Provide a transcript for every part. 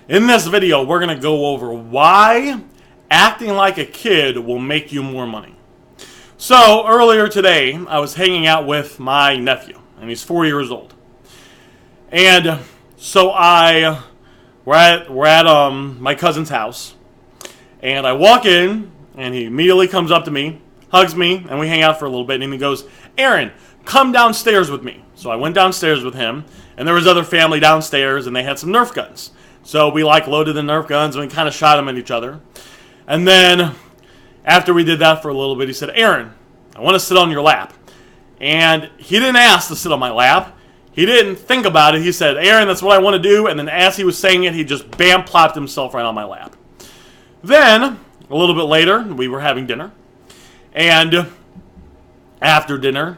In this video, we're going to go over why acting like a kid will make you more money. So, earlier today, I was hanging out with my nephew, and he's 4 years old. And so we're at my cousin's house, and I walk in, and he immediately comes up to me, hugs me, and we hang out for a little bit, and he goes, "Aaron, come downstairs with me." So I went downstairs with him, and there was other family downstairs, and they had some Nerf guns. So we loaded the Nerf guns, and we kind of shot them at each other. And then after we did that for a little bit, he said, "Aaron, I want to sit on your lap." And he didn't ask to sit on my lap. He didn't think about it. He said, "Aaron, that's what I want to do." And then as he was saying it, he just bam, plopped himself right on my lap. Then, a little bit later, we were having dinner. And after dinner,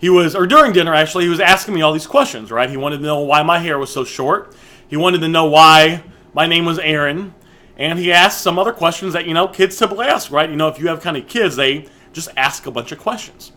during dinner actually, he was asking me all these questions, right? He wanted to know why my hair was so short. He wanted to know why my name was Aaron. And he asked some other questions that, kids typically ask, right? If you have kind of kids, they just ask a bunch of questions.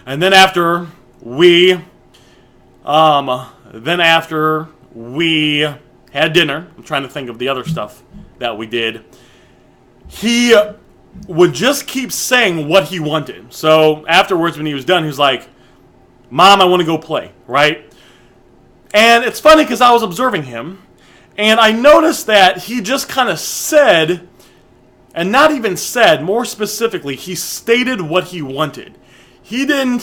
And then after we had dinner, I'm trying to think of the other stuff that we did, he would just keep saying what he wanted. So afterwards, when he was done, he was like, "Mom, I want to go play," right? And it's funny because I was observing him, and I noticed that he just kind of said, and not even said, more specifically, he stated what he wanted. There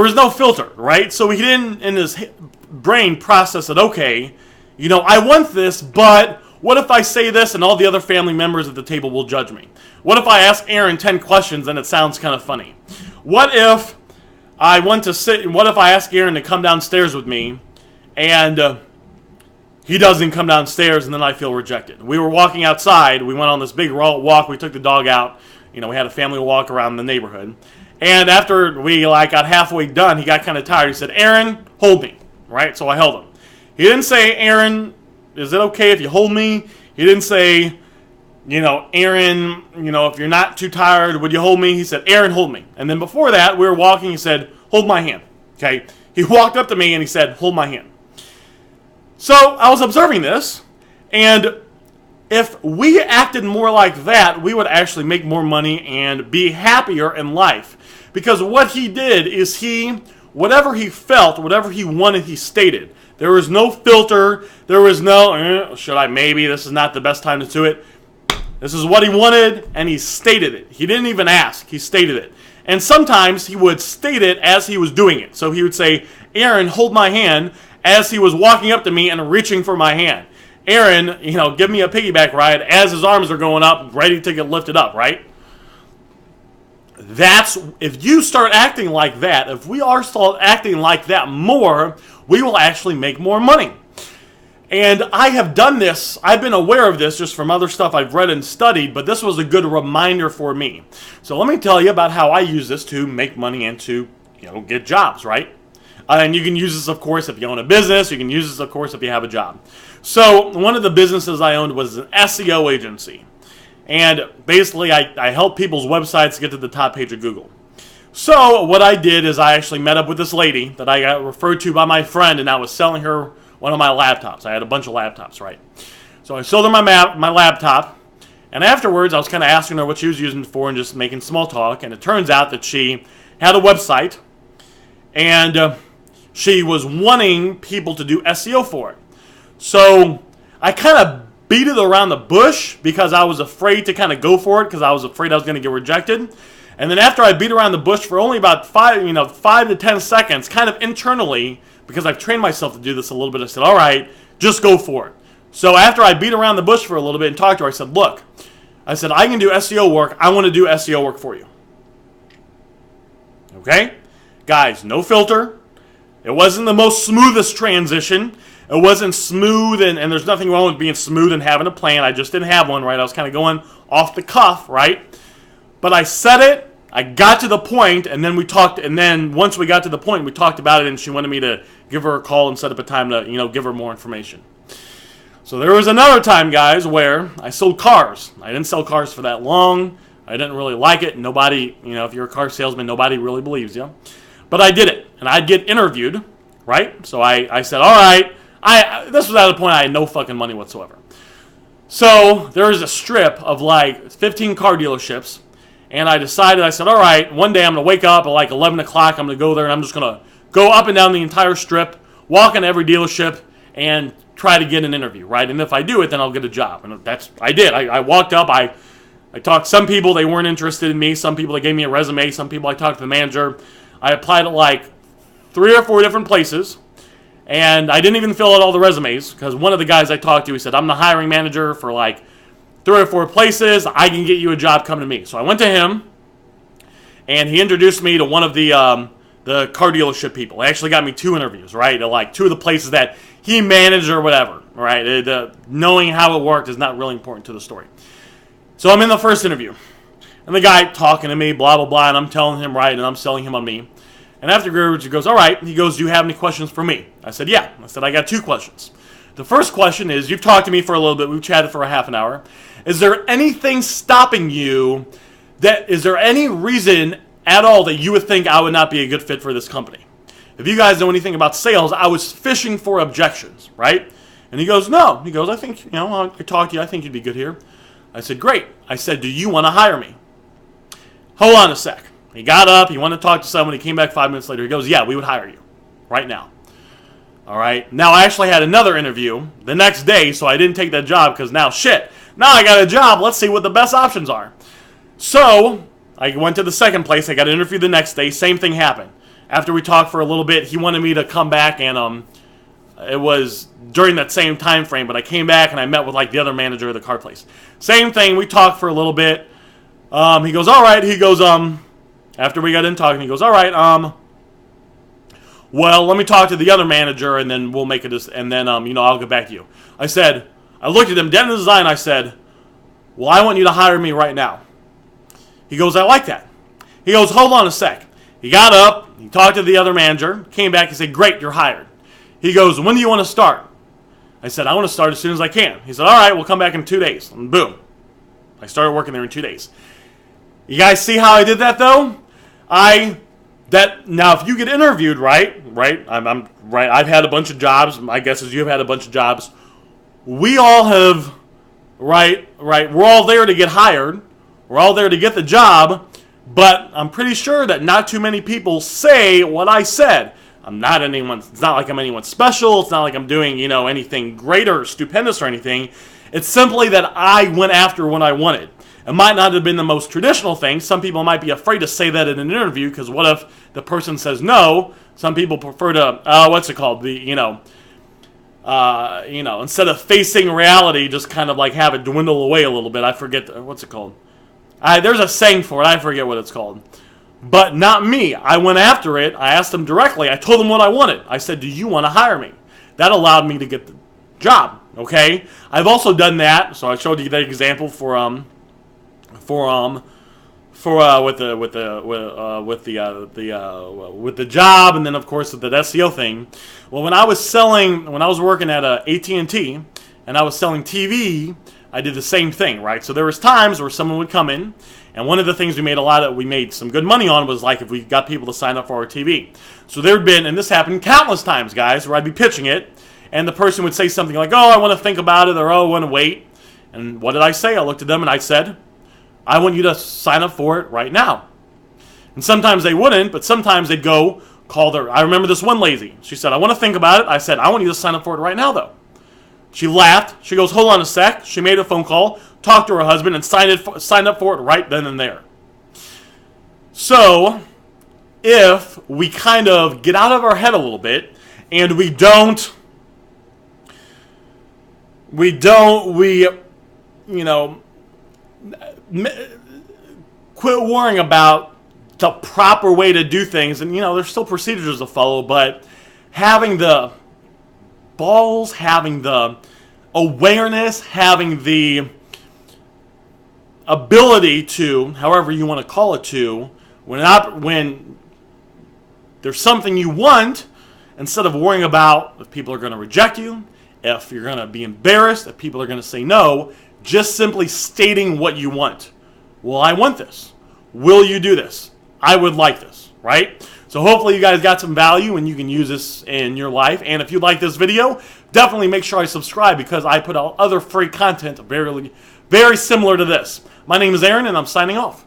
was no filter, right? So he didn't, in his brain, process it, okay, I want this, but what if I say this and all the other family members at the table will judge me? What if I ask Aaron 10 questions and it sounds kind of funny? What if I ask Aaron to come downstairs with me and he doesn't come downstairs and then I feel rejected? We were walking outside. We went on this big walk. We took the dog out. We had a family walk around the neighborhood. And after we got halfway done, he got kind of tired. He said, "Aaron, hold me," right? So I held him. He didn't say, "Aaron, is it okay if you hold me?" He didn't say, "Aaron, if you're not too tired, would you hold me?" He said, "Aaron, hold me." And then before that, we were walking. He said, "Hold my hand." Okay. He walked up to me and he said, "Hold my hand." So I was observing this, and if we acted more like that, we would actually make more money and be happier in life. Because what he did is whatever he felt, whatever he wanted, he stated. There was no filter. There was no, should I maybe, this is not the best time to do it. This is what he wanted, and he stated it. He didn't even ask. He stated it. And sometimes he would state it as he was doing it. So he would say, "Aaron, hold my hand," as he was walking up to me and reaching for my hand. "Aaron, give me a piggyback ride," as his arms are going up, ready to get lifted up, right? If you start acting like that, if we are start acting like that more, we will actually make more money. And I have done this, I've been aware of this just from other stuff I've read and studied, but this was a good reminder for me. So let me tell you about how I use this to make money and to, get jobs, right? And you can use this, of course, if you own a business. You can use this, of course, if you have a job. So one of the businesses I owned was an SEO agency. And basically, I helped people's websites get to the top page of Google. So what I did is I actually met up with this lady that I got referred to by my friend, and I was selling her one of my laptops. I had a bunch of laptops, right? So I sold her my laptop, and afterwards I was kind of asking her what she was using it for and just making small talk, and it turns out that she had a website, and she was wanting people to do SEO for it. So I kind of beat it around the bush because I was afraid to kind of go for it because I was afraid I was going to get rejected. And then after I beat around the bush for only about 5 to 10 seconds, kind of internally, because I've trained myself to do this a little bit, I said, "All right, just go for it." So after I beat around the bush for a little bit and talked to her, I said, "Look," I said, "I can do SEO work. I want to do SEO work for you." Okay? Guys, no filter. It wasn't the most smoothest transition. It wasn't smooth, and there's nothing wrong with being smooth and having a plan. I just didn't have one, right? I was kind of going off the cuff, right? But I said it, I got to the point, and then we talked, and then once we got to the point, we talked about it, and she wanted me to give her a call and set up a time to, give her more information. So there was another time, guys, where I sold cars. I didn't sell cars for that long. I didn't really like it. Nobody, if you're a car salesman, nobody really believes you. But I did it, and I'd get interviewed, right? So I said, "All right, This was at a point I had no fucking money whatsoever. So there was a strip of like 15 car dealerships, and I said, all right, one day I'm going to wake up at like 11 o'clock, I'm going to go there, and I'm just going to go up and down the entire strip, walk into every dealership, and try to get an interview, right? And if I do it, then I'll get a job. And I did. I walked up, I talked to some people, they weren't interested in me. Some people, they gave me a resume. Some people, I talked to the manager. I applied at like 3 or 4 different places. And I didn't even fill out all the resumes because one of the guys I talked to, he said, I'm the hiring manager for like 3 or 4 places. I can get you a job, come to me. So I went to him, and he introduced me to one of the car dealership people. He actually got me 2 interviews, right? Like 2 of the places that he managed or whatever, right? Knowing how it worked is not really important to the story. So I'm in the first interview, and the guy talking to me, blah, blah, blah, and I'm telling him right, and I'm selling him on me. And afterwards, he goes, all right. He goes, do you have any questions for me? I said, yeah. I said, I got 2 questions. The first question is, you've talked to me for a little bit. We've chatted for a half an hour. Is there anything stopping you? Is there any reason at all that you would think I would not be a good fit for this company? If you guys know anything about sales, I was fishing for objections, right? And he goes, no. He goes, I think, I could talk to you. I think you'd be good here. I said, great. I said, do you want to hire me? Hold on a sec. He got up. He wanted to talk to someone. He came back 5 minutes later. He goes, yeah, we would hire you right now. All right. Now, I actually had another interview the next day, so I didn't take that job because now I got a job. Let's see what the best options are. So I went to the second place. I got an interview the next day. Same thing happened. After we talked for a little bit, he wanted me to come back, and it was during that same time frame, but I came back and I met with like the other manager of the car place. Same thing. We talked for a little bit. He goes, all right. He goes, after we got in talking, he goes, all right, well, let me talk to the other manager, and then we'll make it, and then, I'll get back to you. I looked at him dead in his eye, and I said, well, I want you to hire me right now. He goes, I like that. He goes, hold on a sec. He got up, he talked to the other manager, came back, he said, great, you're hired. He goes, when do you want to start? I said, I want to start as soon as I can. He said, all right, we'll come back in 2 days. And boom. I started working there in 2 days. You guys see how I did that, though? Now, if you get interviewed, right? I'm right. I've had a bunch of jobs. My guess is you've had a bunch of jobs. We all have, right. We're all there to get hired. We're all there to get the job. But I'm pretty sure that not too many people say what I said. It's not like I'm anyone special. It's not like I'm doing, anything great or stupendous or anything. It's simply that I went after what I wanted. It might not have been the most traditional thing. Some people might be afraid to say that in an interview because what if the person says no? Some people prefer to, instead of facing reality, just kind of like have it dwindle away a little bit. I forget, what's it called? There's a saying for it. I forget what it's called. But not me. I went after it. I asked them directly. I told them what I wanted. I said, do you want to hire me? That allowed me to get the job, okay? I've also done that. So I showed you that example with the job, and then of course with the SEO thing. Well, when I was working at AT&T and I was selling TV, I did the same thing, right? So there was times where someone would come in, and one of the things we made some good money on was like if we got people to sign up for our TV. So there'd been, and this happened countless times, guys, where I'd be pitching it, and the person would say something like, "Oh, I want to think about it," or "Oh, I want to wait." And what did I say? I looked at them and I said, I want you to sign up for it right now. And sometimes they wouldn't, but sometimes they'd go I remember this one lady. She said, I want to think about it. I said, I want you to sign up for it right now, though. She laughed. She goes, hold on a sec. She made a phone call, talked to her husband, and signed up for it right then and there. So, if we kind of get out of our head a little bit, and we quit worrying about the proper way to do things, and there's still procedures to follow, but having the balls, having the awareness, having the ability to, however you want to call it, to when there's something you want, instead of worrying about if people are going to reject you, if you're going to be embarrassed, if people are going to say no, just simply stating what you want. Well, I want this. Will you do this? I would like this, right? So hopefully you guys got some value and you can use this in your life. And if you like this video, definitely make sure I subscribe because I put out other free content very, very similar to this. My name is Aaron and I'm signing off.